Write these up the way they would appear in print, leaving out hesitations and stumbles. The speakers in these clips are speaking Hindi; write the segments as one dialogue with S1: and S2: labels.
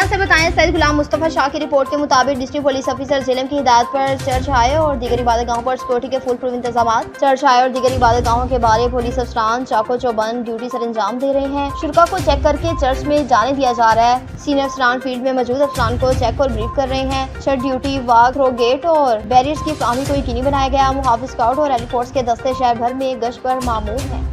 S1: नुमाइंदा से बताएं, सैयद गुलाम मुस्तफ़ा शाह की रिपोर्ट के मुताबिक डिस्ट्रिक्ट पुलिस ऑफिसर जिलम की हिदायत पर चर्च आए और दीगर इबादत गाहों पर सिक्योरिटी के फुल प्रूफ इंतजाम। चर्च आए और दीगर इबादत गाहों के बारे पुलिस अफसरान चाको चौबंद ड्यूटी सर अंजाम दे रहे हैं। शुरा को चेक करके चर्च में जाने दिया जा रहा है। सीनियर अफसरान फील्ड में मौजूद अफसरान को चेक और ब्रीफ कर रहे हैं। शट ड्यूटी, वाक थ्रो गेट और बैरियर्स की फराहमी को यकीनी बनाया गया। मुहाफिज स्काउट और एयरफोर्स के दस्ते शहर भर में गश्त पर मामूर हैं।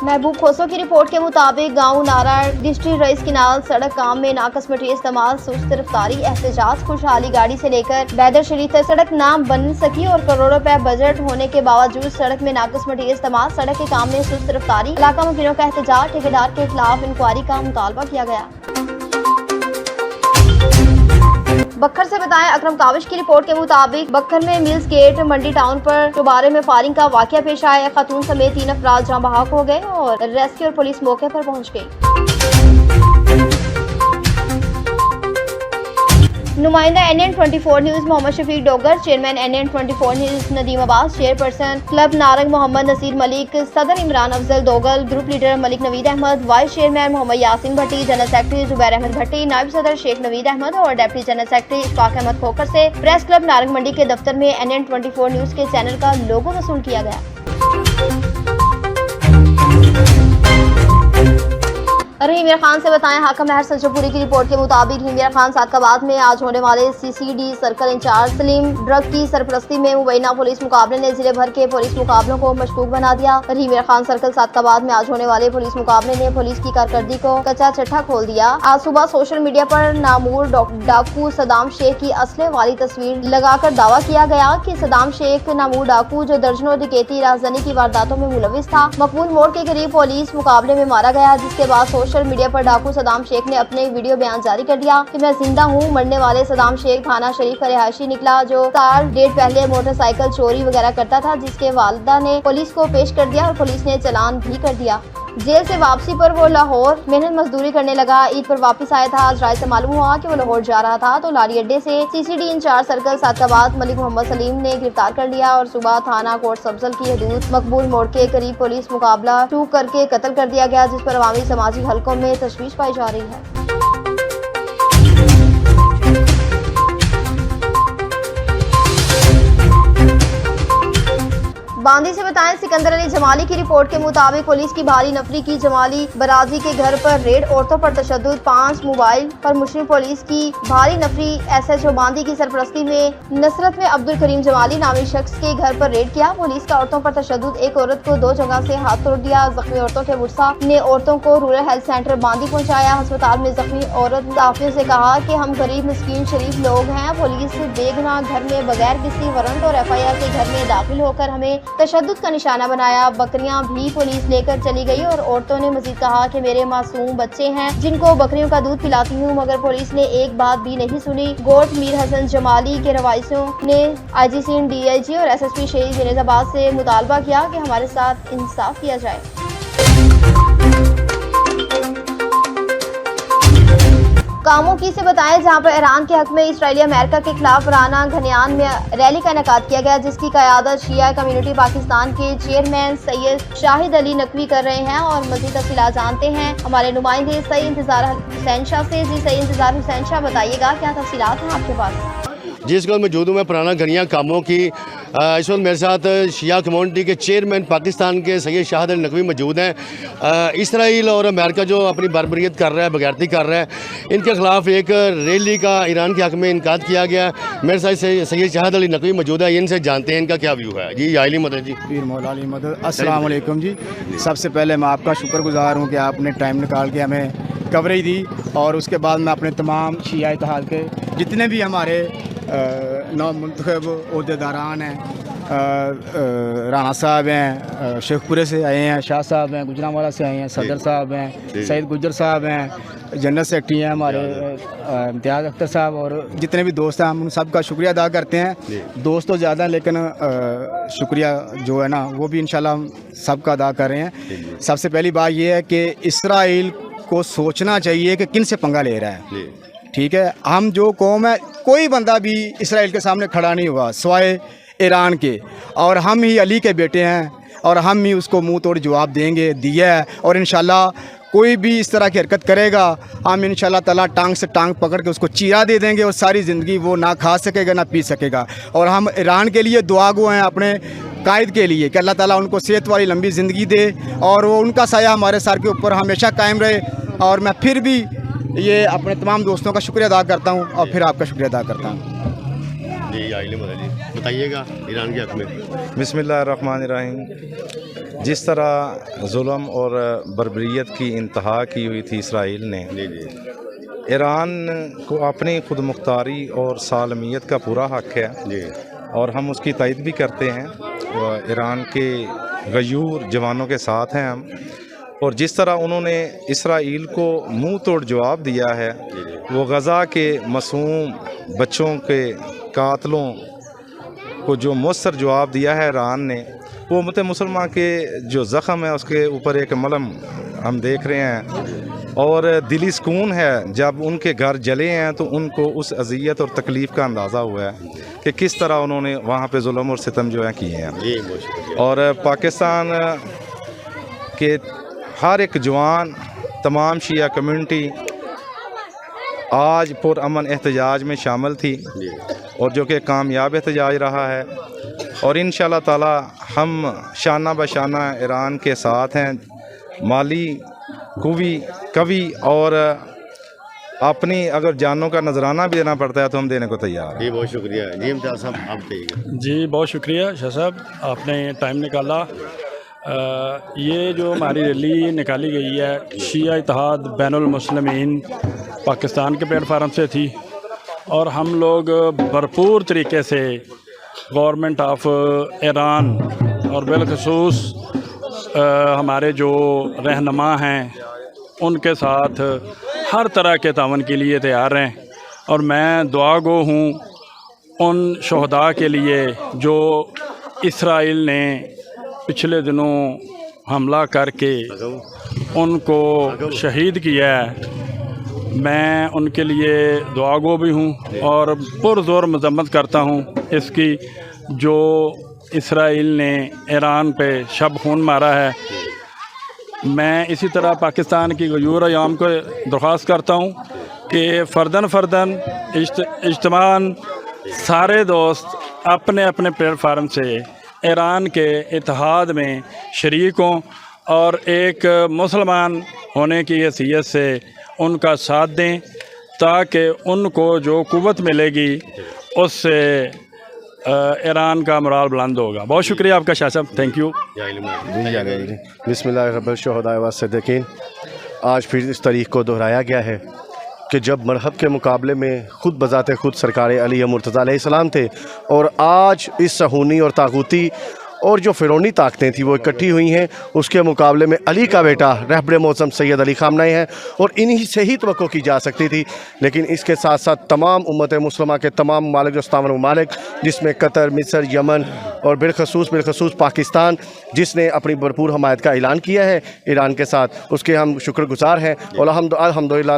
S1: महबूब खोसो की रिपोर्ट के मुताबिक गांव नारा डिस्ट्रिक्ट रईस किनाल सड़क काम में नाकस मटीरियल इस्तेमाल, सुस्त रफ्तारी, एहतजाज, खुशहाली गाड़ी से लेकर बैदर शरीफ तक सड़क ना बन सकी और करोड़ों रुपए बजट होने के बावजूद सड़क में नाकस मटीरियल इस्तेमाल, सड़क के काम में सुस्त रफ्तारी, इलाका मुखिरों का एहतजाज, ठेकेदार के खिलाफ इंक्वायरी का मुतालबा किया गया। बक्खर से बताएं, अकरम काविश की रिपोर्ट के मुताबिक बक्खर में मिल्स गेट मंडी टाउन पर दोबारे में फायरिंग का वाकया पेश आया। खातून समेत 3 अफराद जाँ बहक हो गए और रेस्क्यू और पुलिस मौके पर पहुंच गई। नुमाइंदा NN 24 news Mohammad Shafiq Dogar, chairman NN 24 news Nadeem Abbas, chairperson club Narang Mohammad Naseer Malik, सदर Imran Afzal Dogal, group leader Malik Naveed Ahmad, vice chairman Mohammad Yasin Bhatti, general secretary Zubair Ahmad Bhatti, नायब सदर शेख नवीद अहमद और deputy general secretary Ishfaq Ahmad Khokhar से प्रेस क्लब नारंग मंडी के दफ्तर में NN 24 न्यूज के चैनल का लोगो वसूल किया गया। रहीमिया खान से बताएं, हाकिम महर सलजोपुरी की रिपोर्ट के मुताबिक रहीमिया खान सादकाबाद में आज होने वाले CCD सर्कल इंचार्ज सलीम ड्रग की सरपरस्ती में मुबैना पुलिस मुकाबले ने जिले भर के पुलिस मुकाबलों को मशकूक बना दिया। रहीमिया खान सर्कल सादकाबाद में आज होने वाले पुलिस मुकाबले ने पुलिस की कारकर्दगी को कच्चा चट्टा खोल दिया। आज सुबह सोशल मीडिया पर नामूर डाकू सदाम शेख की असले वाली तस्वीर लगाकर दावा किया गया कि सदाम शेख नामूर डाकू जो दर्जनों डकैती राजधानी की वारदातों में मुलविस था, मकबूल मोड़ के करीब पुलिस मुकाबले में मारा गया, जिसके बाद सोशल मीडिया पर डाकू सदाम शेख ने अपने वीडियो बयान जारी कर दिया कि मैं जिंदा हूँ। मरने वाले सदाम शेख थाना शरीफ का रिहायशी निकला जो 4 डेट पहले मोटरसाइकिल चोरी वगैरह करता था, जिसके वालिदा ने पुलिस को पेश कर दिया और पुलिस ने चालान भी कर दिया। जेल से वापसी पर वो लाहौर मेहनत मजदूरी करने लगा। ईद पर वापस आया था। आज राय से मालूम हुआ कि वो लाहौर जा रहा था तो लारी अड्डे से CCD incharge circle Sadiqabad Malik Mohammad Salim ने गिरफ्तार कर लिया और सुबह थाना कोट सब्जल की हदूद मकबूल मोड़ के करीब पुलिस मुकाबला शुरू करके कत्ल कर दिया गया, जिस पर अवामी समाजी हलकों में तशवीश पाई जा रही है। बांदी से बताएं, सिकंदर अली जमाली की रिपोर्ट के मुताबिक पुलिस की भारी नफरी की जमाली बराजी के घर पर रेड, औरतों पर तशद्दुद, 5 मोबाइल पर मुशरिक पुलिस की भारी नफरी। SHO बांदी की सरपरस्ती में नसरत में अब्दुल करीम जमाली नामी शख्स के घर पर रेड किया। पुलिस का औरतों पर तशद्दुद, एक औरत को 2 जगह से हाथ तोड़ दिया। जख्मी औरतों के बुरसा ने औरतों को रूरल हेल्थ सेंटर बांदी पहुँचाया। अस्पताल में जख्मी औरत साफियों से कहा कि हम गरीब मिस्कीन शरीफ लोग हैं। पुलिस बेगुनाह घर में बगैर किसी वारंट और FIR के घर में दाखिल होकर हमें तशद्दुद का निशाना बनाया। बकरियां भी पुलिस लेकर चली गई और औरतों ने मजीद कहा कि मेरे मासूम बच्चे हैं जिनको बकरियों का दूध पिलाती हूँ, मगर पुलिस ने एक बात भी नहीं सुनी। गोट मीर हसन जमाली के रवाइसों ने IGC DIG और SSP शहीद जिनेदाबाद से मुतालबा किया कि हमारे साथ इंसाफ किया जाए। कामों की से बताएं, जहां पर ईरान के हक में इसराइली अमेरिका के खिलाफ राना घनियान में रैली का इनेकाद किया गया, जिसकी क़यादत शिया कम्युनिटी पाकिस्तान के चेयरमैन सैयद शाहिद अली नकवी कर रहे हैं। और मज़ीद तफसीलात जानते हैं हमारे नुमाइंदे सईद इंतजार हुसैन शाह से। जी सईद इंतजार हुसैन शाह, बताइएगा क्या तफसीलात हैं आपके पास?
S2: जी, इस वक्त मौजूद हूँ मैं पुराना घनिया कामों की। इस वक्त मेरे साथ शिया कम्युनिटी के चेयरमैन पाकिस्तान के सैयद शाहिद अली नकवी मौजूद हैं। इसराइल और अमेरिका जो अपनी बर्बरियत कर रहा है, बगैरती कर रहा है, इनके खिलाफ एक रैली का ईरान के हक में इनकाद किया गया। मेरे साथ सैयद शाहिद अली नकवी मौजूद है, इनसे जानते हैं इनका क्या व्यू है। जी आली मदद जी,
S3: पीर मौला अली मदद। अस्सलाम वालेकुम जी। सबसे पहले मैं आपका शुक्रगुजार हूँ कि आपने टाइम निकाल के हमें कवरेज दी, और उसके बाद मैं अपने तमाम शिया इत्तेहाद के जितने भी हमारे नौमुंतखब अहदेदारान हैं, राना साहब हैं, शेखपुरे से आए हैं, शाह साहब हैं, गुजरांवाला से आए हैं, सदर साहब हैं, सईद गुजर साहब हैं, जनरल सेक्रेटरी हैं हमारे इम्तियाज़ अख्तर साहब, और जितने भी दोस्त हैं हम उन सब का शुक्रिया अदा करते हैं। दोस्त तो ज़्यादा लेकिन शुक्रिया जो है ना वो भी इंशाल्लाह हम सब का अदा कर रहे हैं। सबसे पहली बात ये है कि इसराइल को सोचना चाहिए कि किन से पंगा ले रहा है। ठीक है, हम जो कौम है, कोई बंदा भी इसराइल के सामने खड़ा नहीं हुआ सिवाय ईरान के, और हम ही अली के बेटे हैं। और हम ही उसको मुंह तोड़ जवाब देंगे, दिया है। और इंशाल्लाह कोई भी इस तरह की हरकत करेगा, हम इंशाल्लाह ताला टांग से टांग पकड़ के उसको चीरा दे देंगे और सारी ज़िंदगी वो ना खा सकेगा ना पी सकेगा। और हम ईरान के लिए दुआ गो हैं, अपने कायद के लिए, कि अल्लाह ताला उनको सेहत वाली लंबी ज़िंदगी दे और वो उनका साया हमारे सर के ऊपर हमेशा कायम रहे। और मैं फिर भी ये अपने तमाम दोस्तों का शुक्रिया अदा करता हूँ और फिर आपका शुक्रिया अदा करता हूँ।
S2: जी आइले जी बताइएगा ईरान के हक़ में।
S4: बिस्मिल्लाहिर्रहमानिर्रहीम। जिस तरह जुल्म और बर्बरियत की इंतहा की हुई थी इसराइल ने, ईरान को अपनी खुद मुख्तारी और सालमियत का पूरा हक़ है
S2: जी,
S4: और हम उसकी तायद भी करते हैं। ईरान के गयूर जवानों के साथ हैं हम। और जिस तरह उन्होंने इसराइल को मुंह तोड़ जवाब दिया है, वो गज़ा के मासूम बच्चों के कातलों को जो मुस्तर जवाब दिया है ईरान ने, वो उम्मत मुसलमान के जो ज़ख़म है उसके ऊपर एक मलहम हम देख रहे हैं। और दिली सुकून है जब उनके घर जले हैं तो उनको उस अज़ियत और तकलीफ़ का अंदाज़ा हुआ है कि किस तरह उन्होंने वहाँ पे जुल्म और सितम जो है किए हैं। और पाकिस्तान के हर एक जवान, तमाम शिया कम्यूनिटी आज पुरअमन एहतजाज में शामिल थी और जो कि कामयाब एहतजाज रहा है। और इंशाअल्लाह ताला हम शाना बशाना ईरान के साथ हैं, माली कवी और अपनी अगर जानों का नजराना भी देना पड़ता है तो हम देने को तैयार हैं।
S2: जी बहुत शुक्रिया जी। इम्तियाज़ साहब आप कहिएगा।
S5: जी बहुत शुक्रिया शाह साहब, आपने टाइम निकाला। ये जो हमारी रैली निकाली गई है शिया इत्तेहाद बैनुल मुस्लिमीन पाकिस्तान के प्लेटफार्म से थी, और हम लोग भरपूर तरीके से गवर्नमेंट ऑफ ईरान और बिलखसूस हमारे जो रहनुमा हैं उनके साथ हर तरह के तावन के लिए तैयार हैं। और मैं दुआ गो हूँ उन शहदा के लिए जो इसराइल ने पिछले दिनों हमला करके उनको शहीद किया है। मैं उनके लिए दुआ गो भी हूँ और पुरज़ोर मज़म्मत करता हूँ इसकी, जो इसराइल ने ईरान पे शब खून मारा है। मैं इसी तरह पाकिस्तान की गयूर अयाम को दरख्वास्त करता हूँ कि फ़र्दन इज्तिमान सारे दोस्त अपने अपने प्लेटफार्म से ईरान के इत्तेहाद में शरीक हों और एक मुसलमान होने की हैसियत से उनका साथ दें, ताकि उनको जो कुव्वत मिलेगी उससे ईरान का मोराल बुलंद होगा। बहुत शुक्रिया आपका शाह साहब, थैंक यू।
S6: बिस्मिल्लाहिर्रहमानिर्रहीम। आज फिर इस तारीख़ को दोहराया गया है कि जब मरहब के मुकाबले में ख़ुद बज़ाते ख़ुद सरकार अली मुर्तज़ा अलैहिस्सलाम थे, और आज इस सहूनी और तागूती और जो फ़िरौनी ताकतें थी वो इकट्ठी हुई हैं। उसके मुकाबले में अली का बेटा रहबर मौसम सैयद अली ख़ामनेई है, और इन्हीं से ही तवक्को की जा सकती थी। लेकिन इसके साथ साथ तमाम उम्मत मुस्लिमा के तमाम ममालिक जो 57 ममालिक, जिसमें कतर, मिस्र, यमन और बिलखसूस पाकिस्तान, जिसने अपनी भरपूर हमायत का ऐलान किया है ईरान के साथ, उसके हम शुक्रगुजार हैं। और अल्हम्दुलिल्लाह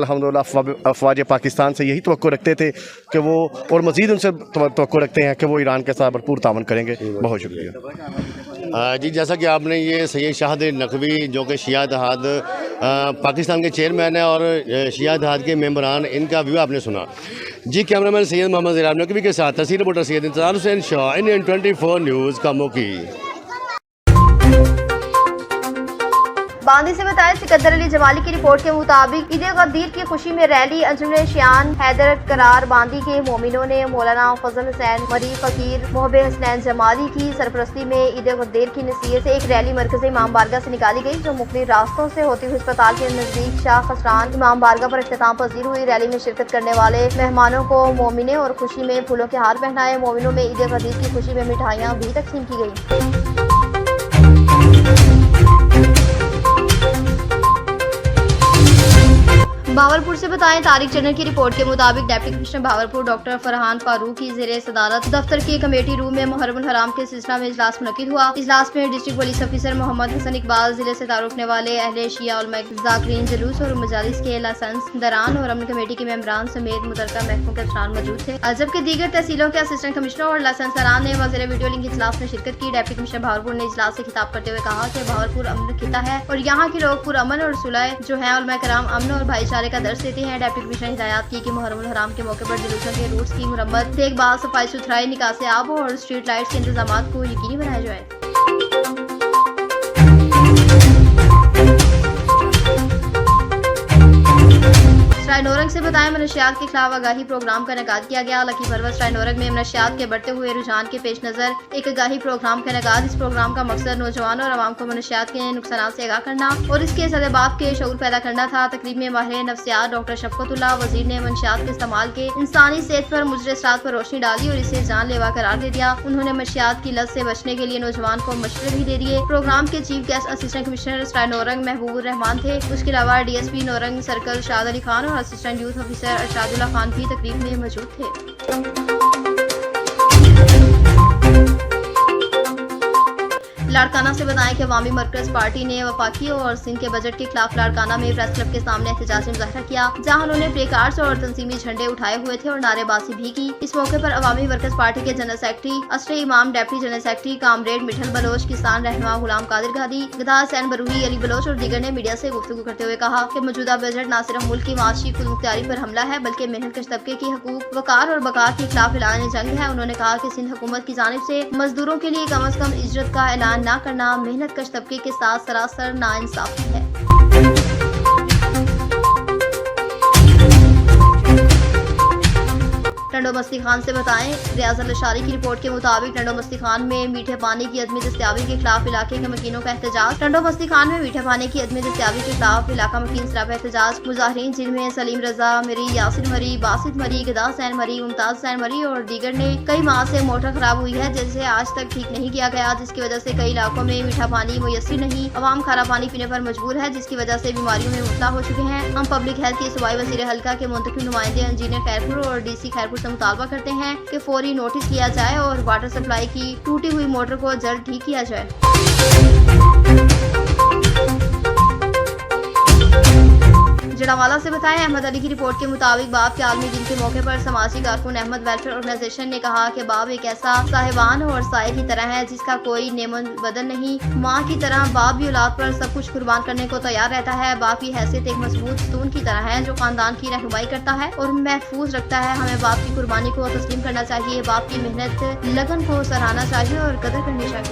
S6: अफवाज पाकिस्तान से यही तवक्को रखते थे कि वो, और मज़ीद उनसे तवक्को रखते हैं कि वो ईरान के साथ भरपूर तावन करेंगे। बहुत शुक्रिया
S2: जी। जैसा कि आपने ये सैयद शाहद नकवी जो कि शिया इत्तेहाद पाकिस्तान के चेयरमैन है और शिया इत्तेहाद के मेंबरान, इनका व्यू आपने सुना जी। कैमरामैन सैयद मोहम्मद ज़राब नकवी के साथ तस्वीर रिपोर्टर सैयद इंतज़ार हुसैन शाह, इंडियन 24 न्यूज़ कामों की।
S1: बांदी से बताया सिकंदर अली जमाली की रिपोर्ट के मुताबिक ईद गदीर की खुशी में रैली अंजुमन शियान हैदर करार बांदी के मोमिनों ने मौलाना फजल हुसैन मरी फकीर मोहब्बे हसनैन जमाली की सरपरस्ती में ईद गदीर की नसीहत से एक रैली मरकज़ी इमाम बारगाह से निकाली गई, जो मुख्तलिफ रास्तों से होती हुई अस्पताल के नजदीक शाह खसरान इमाम बारगाह पर इख्तिताम पजीर हुई। रैली में शिरकत करने वाले मेहमानों को मोमिने और खुशी में फूलों के हार पहनाए। मोमिनों में ईद गदीर की खुशी में मिठाइयाँ भी तकसीम की गई। बावलपुर से बताएं तारिक जनरल की रिपोर्ट के मुताबिक deputy commissioner Bahawalpur doctor Farhan Farooq की ज़ेरे सदारत दफ्तर के कमेटी रूम में मुहर्रम हराम के सिलसिला में इजलास मुनक्किद हुआ। इजलास में district police officer Mohammad Hasan Iqbal, जिले से तारुफने वाले अहले शिया उलमा ज़ाकिरीन जुलूस और मजालिस के लाइसेंस दरान और अमन कमेटी के मेंबरान समेत मुतल्लिका महकमों के अफसरान मौजूद थे। जबकि दीगर तहसीलों के असिस्टेंट कमिश्नर और लाइसेंस दरान ने वज़ीर वीडियो लिंक इजलास में शिरकत की। डिप्टी कमिश्नर भावलपुर ने इजलास से खिताब करते हुए कहा कि भावलपुर अमन खिता है और यहाँ के लोग पुरअमन और सुलह जो है उलमा कराम अमन और भाईचारे का दर्ज देते हैं। डिप्टी कमिश्नर ने हिदायत की कि मुहर्रम हराम के मौके पर जुलूसों के रूट्स की मुरम्मत, देखभाल, सफाई सुथराई, निकास आब और स्ट्रीट लाइट्स के इंतजाम को यकीनी बनाया जाए। नौरंग से बताएं मनशियात के खिलाफ आगाही प्रोग्राम का इनेकाद किया गया। लकी पर्वत सराय नौरंग में मनशियात के बढ़ते हुए रुझान के पेश नजर एक आगाही प्रोग्राम का इनेकाद। इस प्रोग्राम का मकसद नौजवान और आवाम को मनशियात के नुकसान से आगाह करना और इसके सदबाब के शऊर पैदा करना था। तकरीब में माहिर नफ्सियात डॉक्टर शफकतुल्लाह वजीर ने मनशियात के इस्तेमाल के इंसानी सेहत पर मुज़र असरात पर रोशनी डाली और इसे जानलेवा करार दे दिया। उन्होंने मनशियात की लत से बचने के लिए नौजवान को मशवरे भी दे दिए। प्रोग्राम के चीफ गेस्ट असिस्टेंट कमिश्नर सराय नौरंग महबूबुर रहमान थे। उसके अलावा DSP नौरंग सर्कल शाद अली खान और असिस्टेंट यूथ ऑफिसर अरशादुल्ला खान भी तकरीब में मौजूद थे। लाड़काना से बताएं कि अवामी मरकज पार्टी ने वफाकी और सिंध के बजट के खिलाफ लाड़काना में प्रेस क्लब के सामने एहतजाजी मुजाहरा किया, जहां उन्होंने प्ले कार्ड्स और तंजीमी झंडे उठाए हुए थे और नारेबाजी भी की। इस मौके पर अवामी मरकज पार्टी के जनरल सेक्रेटरी असरे इमाम, deputy general secretary comrade Mithal Bloch, किसान रहनुमा गुलाम कादिर गादी, गदा हुसैन बरूही, अली बलोच और दीगर ने मीडिया से गुफ्तगू करते हुए कहा कि मौजूदा बजट न सिर्फ मुल्क की माशी खुदमुख्तारी पर हमला है बल्कि मेहनत कश तबके की हकूक, वकार और बकार के खिलाफ ऐलान जंग है। उन्होंने कहा कि सिंध हुकूमत की जानिब से मजदूरों के लिए कम अज कम इजरत का ऐलान न करना मेहनत कश तबके के साथ सरासर नाइंसाफी है। टंडो मस्ती खान से बताएं रियाजत लशारी की रिपोर्ट के मुताबिक टंडो मस्ती खान में मीठे पानी की अदमी दस्तयाबी के खिलाफ इलाके के मकीनों का एहतजाज। टंडो मस्ती खान में मीठे पानी की अदमी दस्तयाबी के खिलाफ इलाका मकीन सरापा एहतजाज। मुजाहिरीन जिनमें सलीम रजा मरी, यासिर मरी, बासित मरी, गदा हुसैन मरी, मुमताज हुसैन मरी और दीगर ने कई माह से मोटर खराब हुई है जिसे आज तक ठीक नहीं किया गया, जिसकी वजह से कई इलाकों में मीठा पानी मुयस्सर नहीं, अवाम खारा पानी पीने पर मजबूर है, जिसकी वजह से बीमारियों में मुब्तला हो चुके हैं। हम पब्लिक हेल्थ के सूबाई वजीर हल्का के मुंतखब नुमाइंदे इंजीनियर खैरपुर और DC खैरपुर से मुतालबा करते हैं कि फौरी नोटिस किया जाए और वाटर सप्लाई की टूटी हुई मोटर को जल्द ठीक किया जाए। जड़ावाला से बताएं अहमद अली की रिपोर्ट के मुताबिक बाप के आलमी दिन के मौके पर समाजी कारकुन अहमद वेलफेयर ऑर्गेनाइजेशन ने कहा कि बाप एक ऐसा साहिबान और साये की तरह है जिसका कोई नेमो बदल नहीं। माँ की तरह बाप भी औलाद पर सब कुछ कुर्बान करने को तैयार रहता है। बाप की हैसियत एक मजबूत स्तून की तरह है जो खानदान की रहनुमाई करता है और महफूज रखता है। हमें बाप की कुर्बानी को तस्लीम करना चाहिए, बाप की मेहनत लगन को सराहना चाहिए और कदर करनी चाहिए।